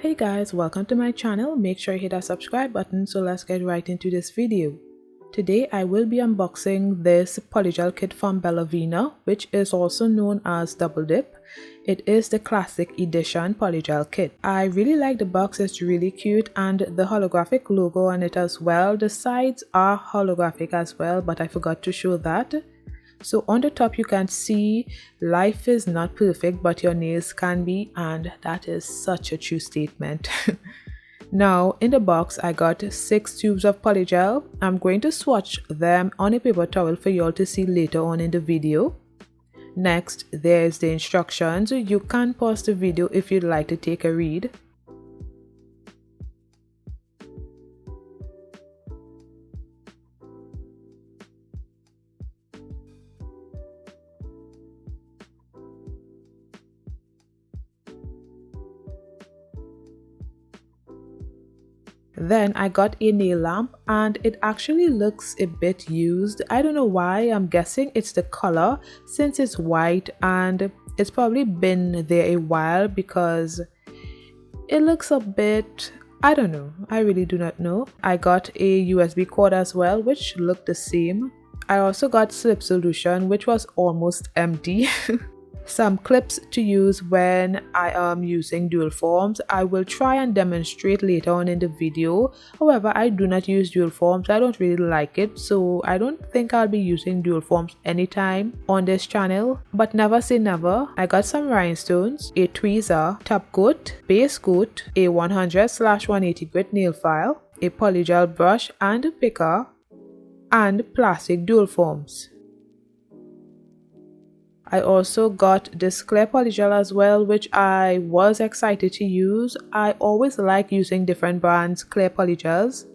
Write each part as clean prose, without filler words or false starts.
Hey guys, welcome to my channel. Make sure you hit that subscribe button, so let's get right into this video. Today I will be unboxing this polygel kit from Bellavena, which is also known as Double Dip. It is the classic edition polygel kit. I really like the box, it's really cute, and the holographic logo on it as well. The sides are holographic as well, but I forgot to show that. So on the top you can see life is not perfect but your nails can be, and that is such a true statement. Now in the box I got 6 tubes of polygel. I'm going to swatch them on a paper towel for you all to see later on in the video. Next there's the instructions. You can pause the video if you'd like to take a read. Then I got a nail lamp and it actually looks a bit used. I don't know why. I'm guessing it's the color since it's white and it's probably been there a while because it looks a bit, I don't know. I really do not know. I got a USB cord as well, which looked the same. I also got slip solution, which was almost empty. Some clips to use when I am using dual forms. I will try and demonstrate later on in the video. However, I do not use dual forms. I don't really like it, so I don't think I'll be using dual forms anytime on this channel, but never say never. I got some rhinestones, a tweezer, top coat, base coat, a 100/180 grit nail file, a polygel brush and a picker, and plastic dual forms. I also got this clear polygel as well, which I was excited to use. I always like using different brands' clear polygels.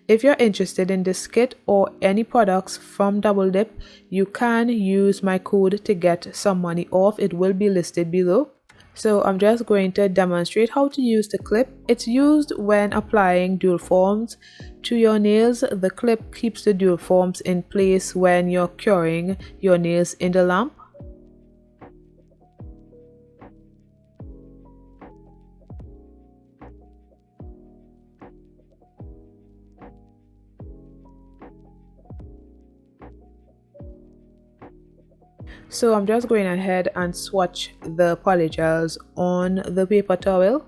If you're interested in this kit or any products from Double Dip, you can use my code to get some money off. It will be listed below. So I'm just going to demonstrate how to use the clip. It's used when applying dual forms to your nails. The clip keeps the dual forms in place when you're curing your nails in the lamp. So I'm just going ahead and swatch the polygels on the paper towel.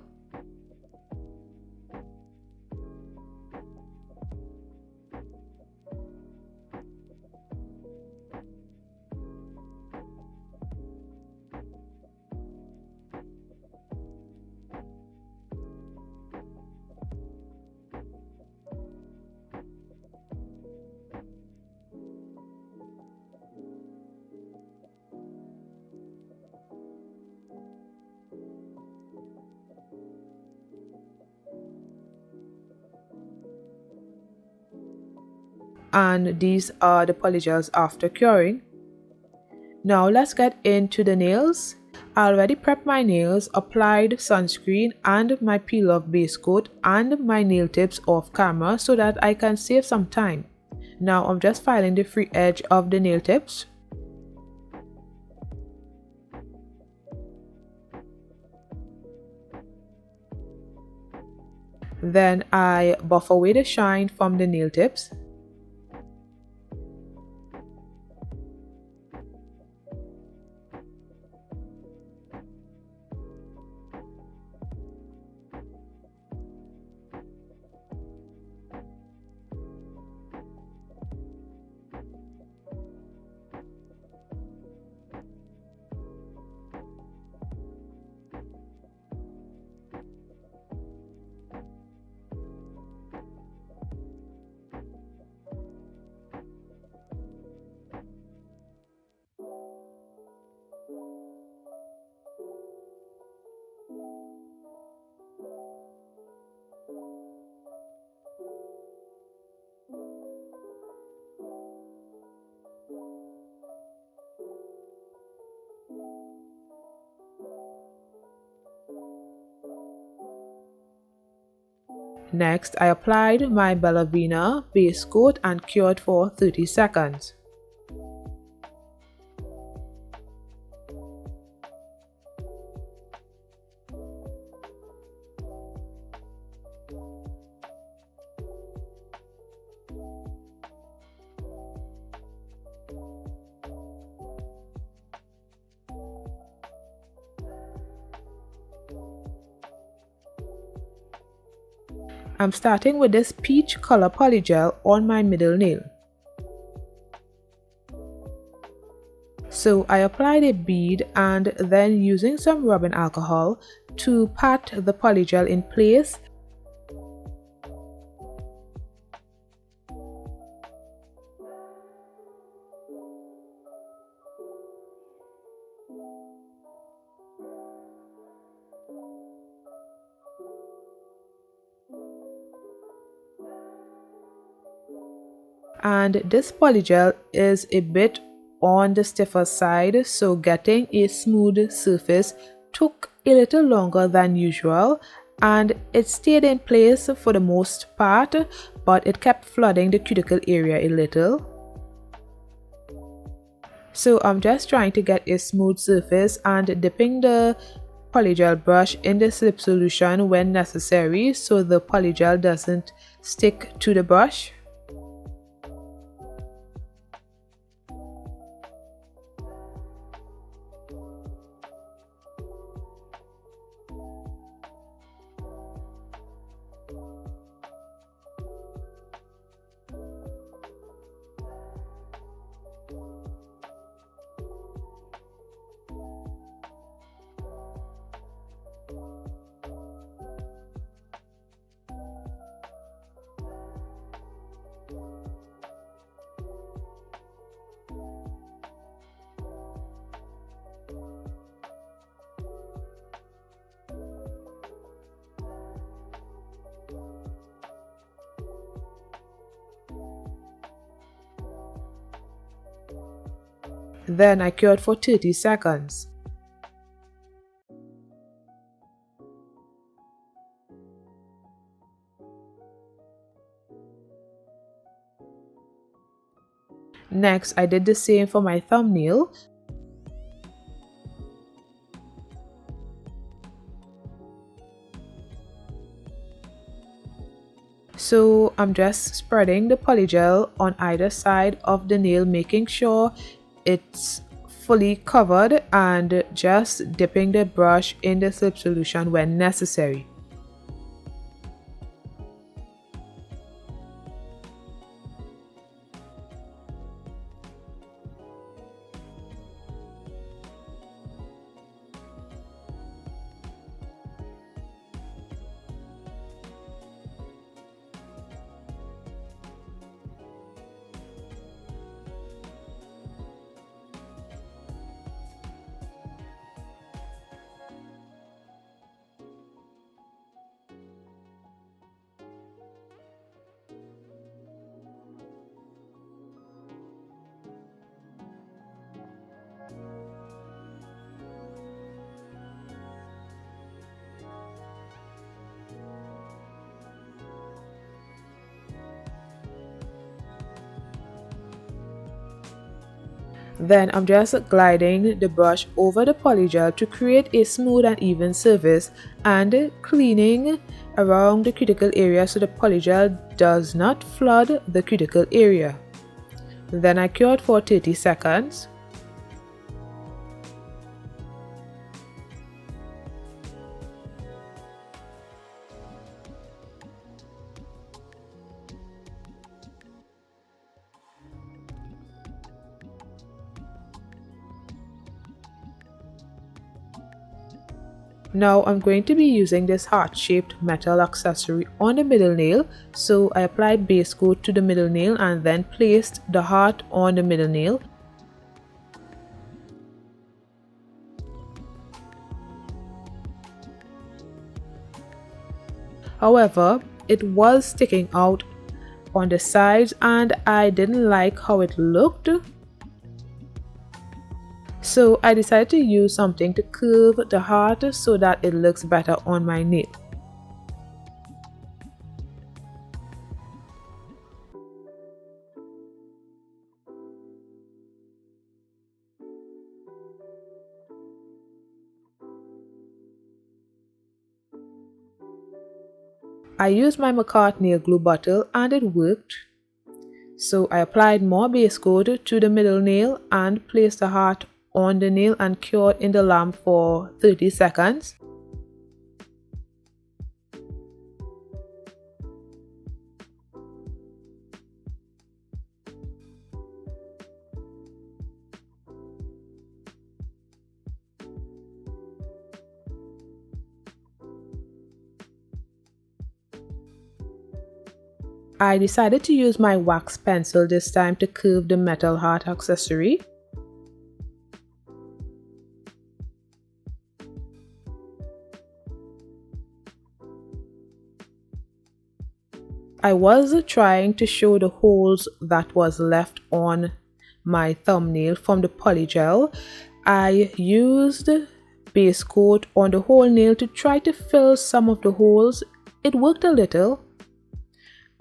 And these are the polygels after curing. Now let's get into the nails. I already prepped my nails, applied sunscreen and my peel off base coat and my nail tips off camera so that I can save some time. Now I'm just filing the free edge of the nail tips. Then I buff away the shine from the nail tips. Next, I applied my Bellavena base coat and cured for 30 seconds. I'm starting with this peach color polygel on my middle nail. So I applied a bead and then using some rubbing alcohol to pat the polygel in place. And this polygel is a bit on the stiffer side, so getting a smooth surface took a little longer than usual, and it stayed in place for the most part, but it kept flooding the cuticle area a little. So I'm just trying to get a smooth surface and dipping the polygel brush in the slip solution when necessary so the polygel doesn't stick to the brush. Then I cured for 30 seconds. Next, I did the same for my thumbnail. So I'm just spreading the polygel on either side of the nail, making sure it's fully covered and just dipping the brush in the slip solution when necessary. Then I'm just gliding the brush over the polygel to create a smooth and even surface and cleaning around the cuticle area so the polygel does not flood the cuticle area. Then I cured for 30 seconds. Now I'm going to be using this heart-shaped metal accessory on the middle nail, so I applied base coat to the middle nail and then placed the heart on the middle nail. However, it was sticking out on the sides and I didn't like how it looked. So I decided to use something to curve the heart so that it looks better on my nail. I used my Makartt nail glue bottle and it worked. So I applied more base coat to the middle nail and placed the heart on the nail and cured in the lamp for 30 seconds. I decided to use my wax pencil this time to curve the metal heart accessory. I was trying to show the holes that was left on my thumbnail from the Polygel. I used base coat on the whole nail to try to fill some of the holes. It worked a little,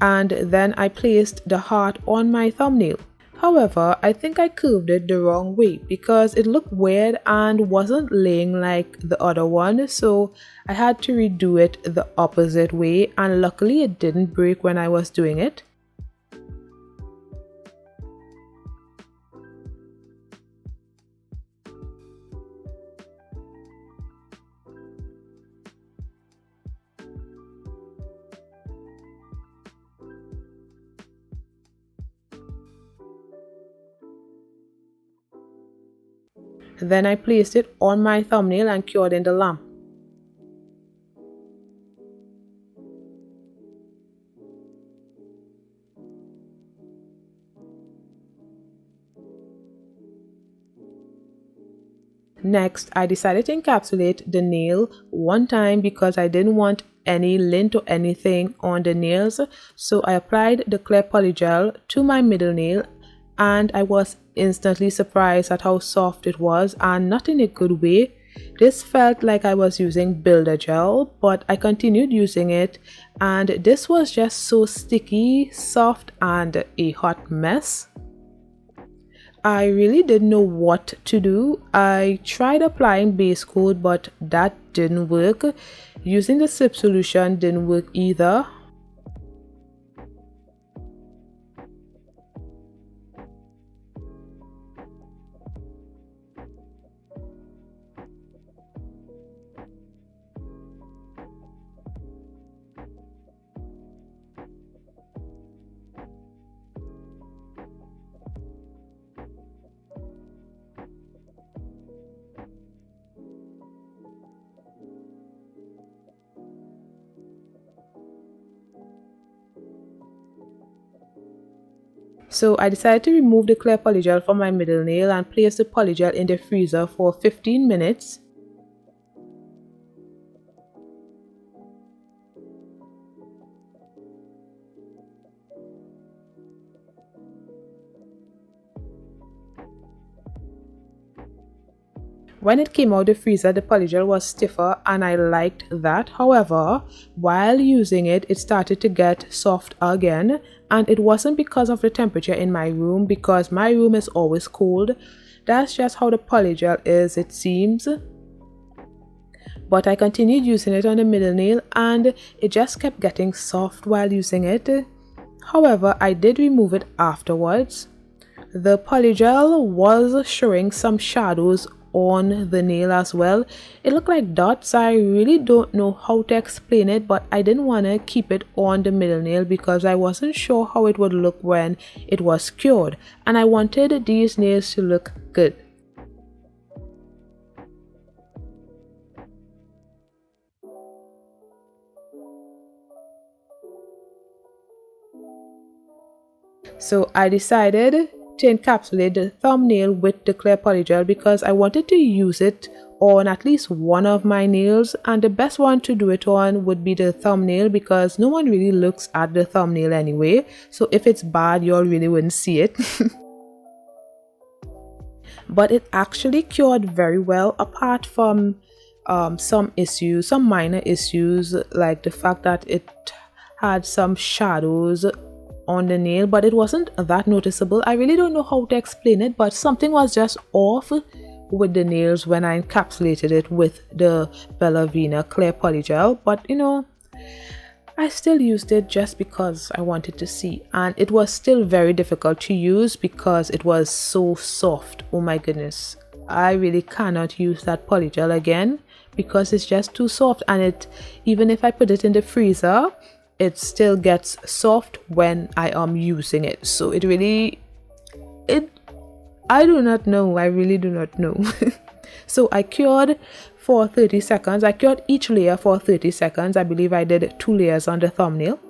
and then I placed the heart on my thumbnail. However, I think I curved it the wrong way because it looked weird and wasn't laying like the other one, so I had to redo it the opposite way, and luckily it didn't break when I was doing it. Then I placed it on my thumbnail and cured in the lamp. Next, I decided to encapsulate the nail one time because I didn't want any lint or anything on the nails. So I applied the clear polygel to my middle nail, and I was instantly surprised at how soft it was, and not in a good way. This felt like I was using builder gel, but I continued using it, and this was just so sticky, soft, and a hot mess. I really didn't know what to do. I tried applying base coat, but that didn't work. Using the slip solution didn't work either. So I decided to remove the clear polygel from my middle nail and place the polygel in the freezer for 15 minutes. When it came out of the freezer, the polygel was stiffer and I liked that. However, while using it, it started to get soft again, and it wasn't because of the temperature in my room, because my room is always cold. That's just how the polygel is, it seems. But I continued using it on the middle nail and it just kept getting soft while using it. However, I did remove it afterwards. The polygel was showing some shadows on the nail as well. It looked like dots. I really don't know how to explain it, but I didn't want to keep it on the middle nail because I wasn't sure how it would look when it was cured, and I wanted these nails to look good. So I decided to encapsulate the thumbnail with the clear polygel because I wanted to use it on at least one of my nails, and the best one to do it on would be the thumbnail because no one really looks at the thumbnail anyway, so if it's bad y'all really wouldn't see it. But it actually cured very well, apart from some minor issues, like the fact that it had some shadows on the nail, but it wasn't that noticeable. I really don't know how to explain it, but something was just off with the nails when I encapsulated it with the Bellavena clear polygel. But you know, I still used it just because I wanted to see, and it was still very difficult to use because it was so soft. Oh my goodness, I really cannot use that polygel again because it's just too soft, and it, even if I put it in the freezer, it still gets soft when I am using it. So it really, I do not know. I really do not know. So I cured for 30 seconds. I cured each layer for 30 seconds. I believe I did 2 layers on the thumbnail.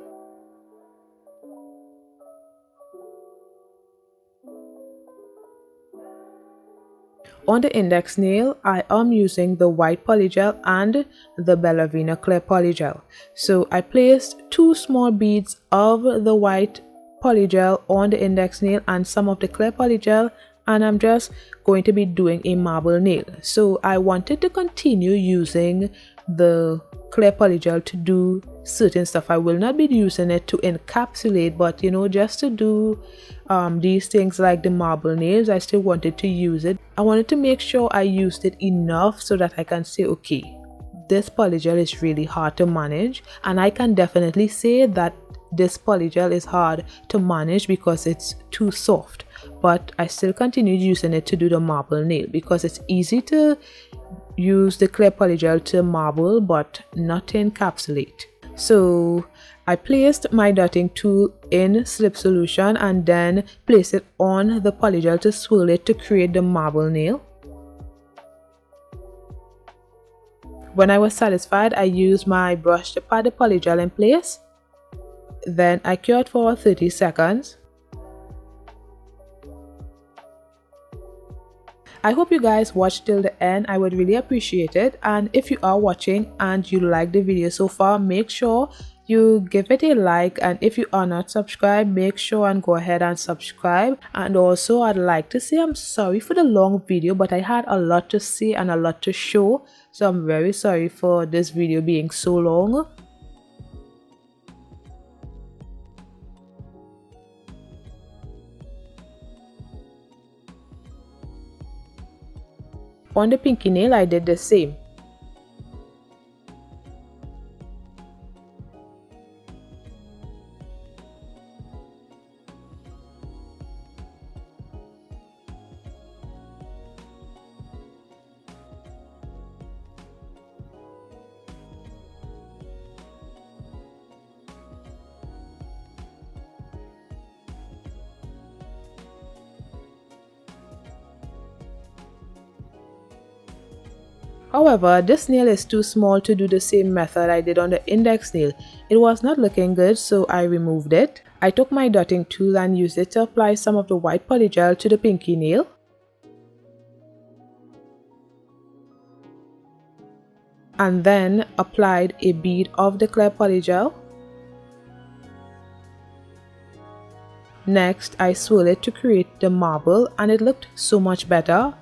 On the index nail, I am using the white polygel and the Bellavena clear polygel. So I placed 2 small beads of the white polygel on the index nail and some of the clear polygel, and I'm just going to be doing a marble nail. So I wanted to continue using the clear polygel to do certain stuff. I will not be using it to encapsulate, but you know, just to do these things like the marble nails, I still wanted to use it. I wanted to make sure I used it enough so that I can say, okay, this polygel is really hard to manage, and I can definitely say that this polygel is hard to manage because it's too soft. But I still continued using it to do the marble nail because it's easy to use the clear polygel to marble but not to encapsulate. So I placed my dotting tool in slip solution and then placed it on the polygel to swirl it to create the marble nail. When I was satisfied, I used my brush to pat the polygel in place. Then I cured for 30 seconds. I hope you guys watched till the end. I would really appreciate it. And if you are watching and you like the video so far, make sure you give it a like, and if you are not subscribed, make sure and go ahead and subscribe. And also, I'd like to say I'm sorry for the long video, but I had a lot to say and a lot to show, so I'm very sorry for this video being so long. On the pinky nail, I did the same. However, this nail is too small to do the same method I did on the index nail. It was not looking good, so I removed it. I took my dotting tool and used it to apply some of the white polygel to the pinky nail. And then applied a bead of the clear polygel. Next, I swirled it to create the marble, and it looked so much better.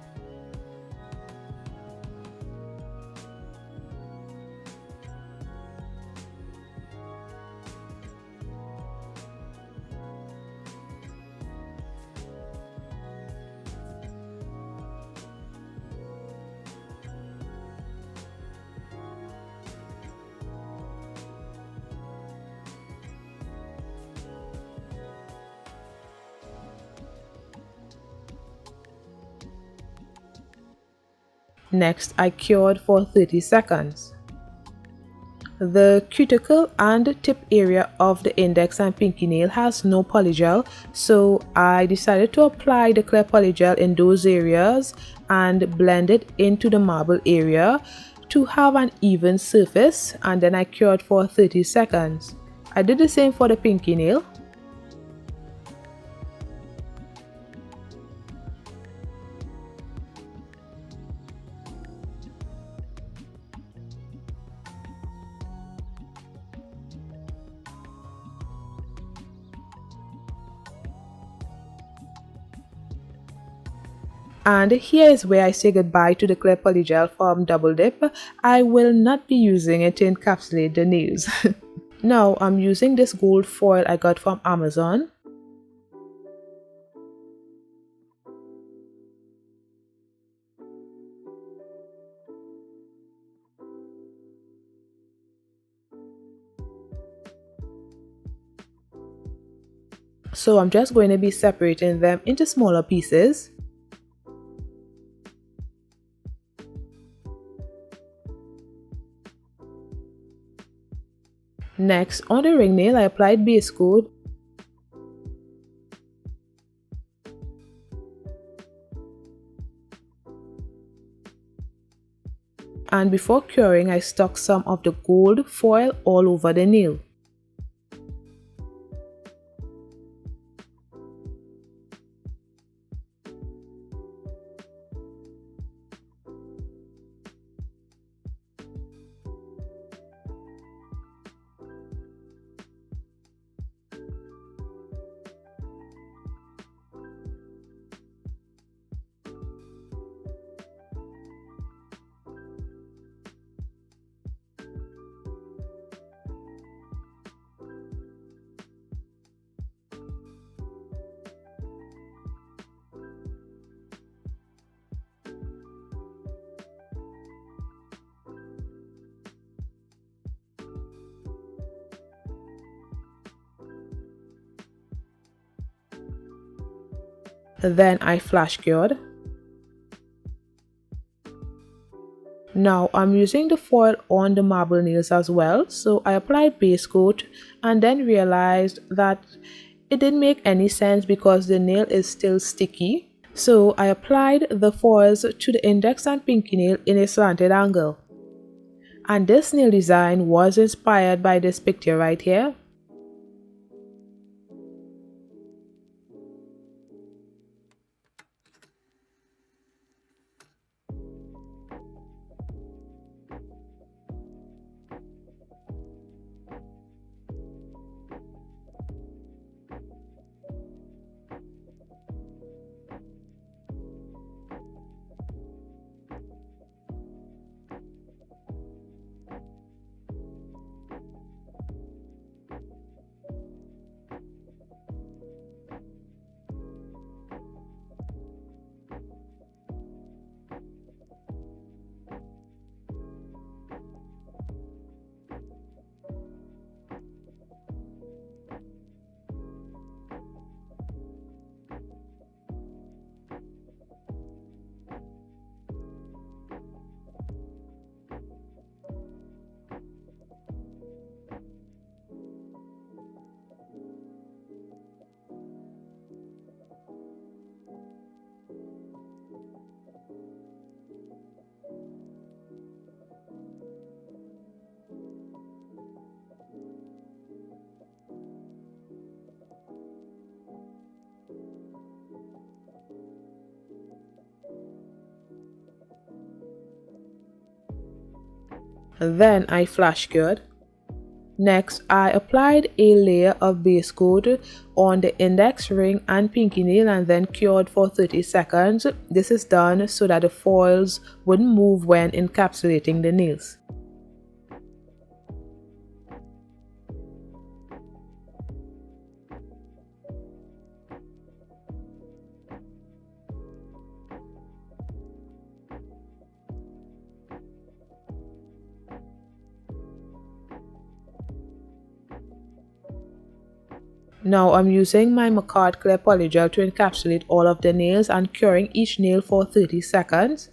Next, I cured for 30 seconds. The cuticle and tip area of the index and pinky nail has no polygel, so I decided to apply the clear polygel in those areas and blend it into the marble area to have an even surface, and then I cured for 30 seconds. I did the same for the pinky nail. And here is where I say goodbye to the clear polygel from Double Dip. I will not be using it to encapsulate the nails. Now I'm using this gold foil I got from Amazon. So I'm just going to be separating them into smaller pieces. Next, on the ring nail, I applied base coat. And before curing, I stuck some of the gold foil all over the nail. Then I flash cured. Now I'm using the foil on the marble nails as well, so I applied base coat and then realized that it didn't make any sense because the nail is still sticky. So I applied the foils to the index and pinky nail in a slanted angle. And this nail design was inspired by this picture right here. Then I flash cured. Next, I applied a layer of base coat on the index ring and pinky nail and then cured for 30 seconds. This is done so that the foils wouldn't move when encapsulating the nails. Now I'm using my Makartt clear polygel to encapsulate all of the nails and curing each nail for 30 seconds.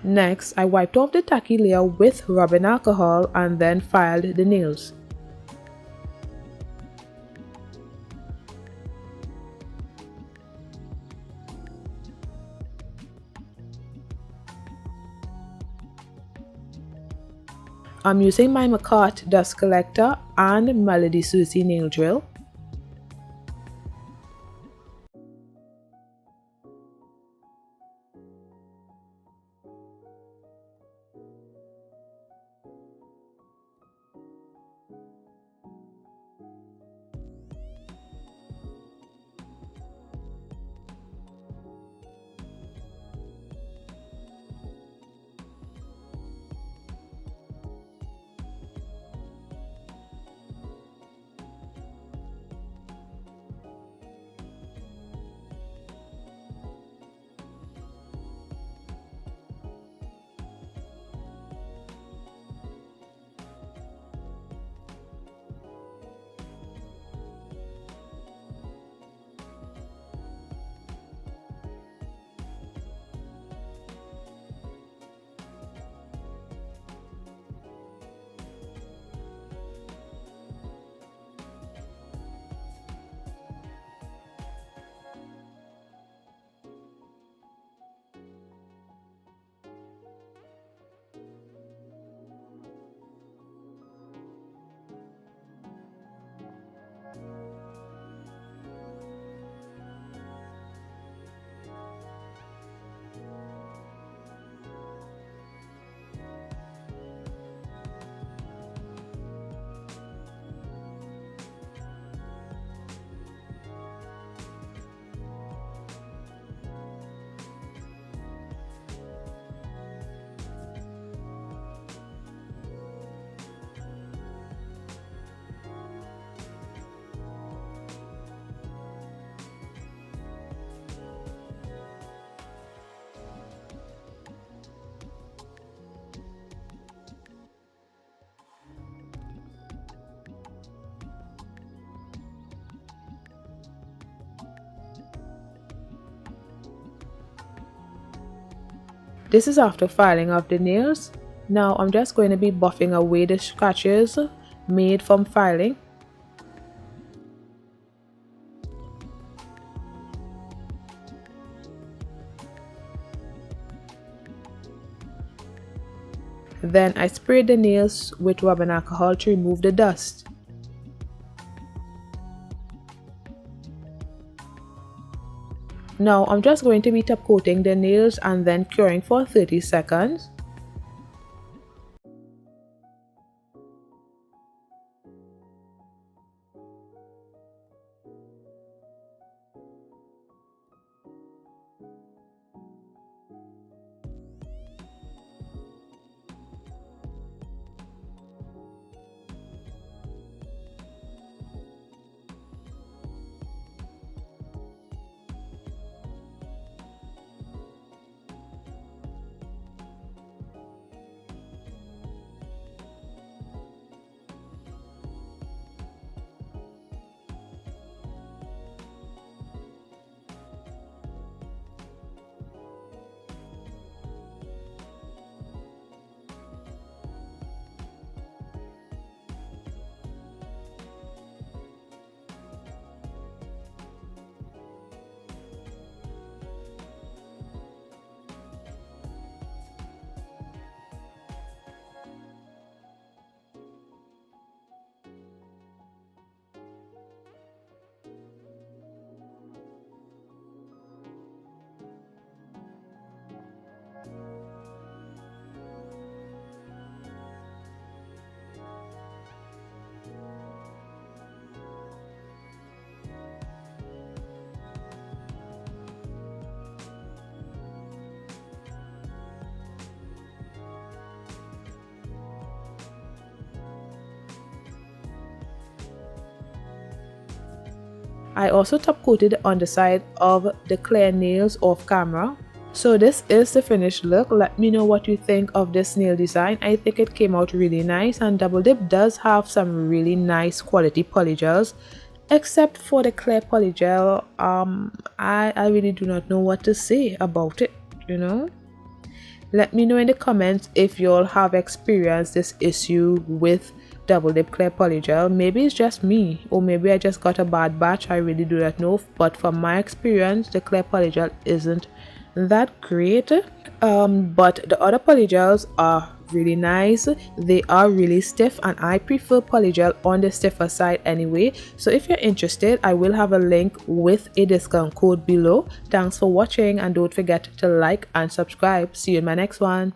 Next, I wiped off the tacky layer with rubbing alcohol and then filed the nails. I'm using my Makartt dust collector and Melody Susie nail drill. This is after filing of the nails. Now I'm just going to be buffing away the scratches made from filing. Then I sprayed the nails with rubbing alcohol to remove the dust. Now I'm just going to be top coating the nails and then curing for 30 seconds. I also top coated the underside of the clear nails off camera. So this is the finished look. Let me know what you think of this nail design. I think it came out really nice, and Double Dip does have some really nice quality polygels. Except for the clear polygel, I really do not know what to say about it, you know. Let me know in the comments if you all have experienced this issue with double dip clear polygel. Maybe it's just me, or maybe I just got a bad batch. I really do not know, but from my experience the clear polygel isn't that great. But the other polygels are really nice. They are really stiff, and I prefer polygel on the stiffer side anyway. So if you're interested, I will have a link with a discount code below. Thanks for watching, and don't forget to like and subscribe. See you in my next one.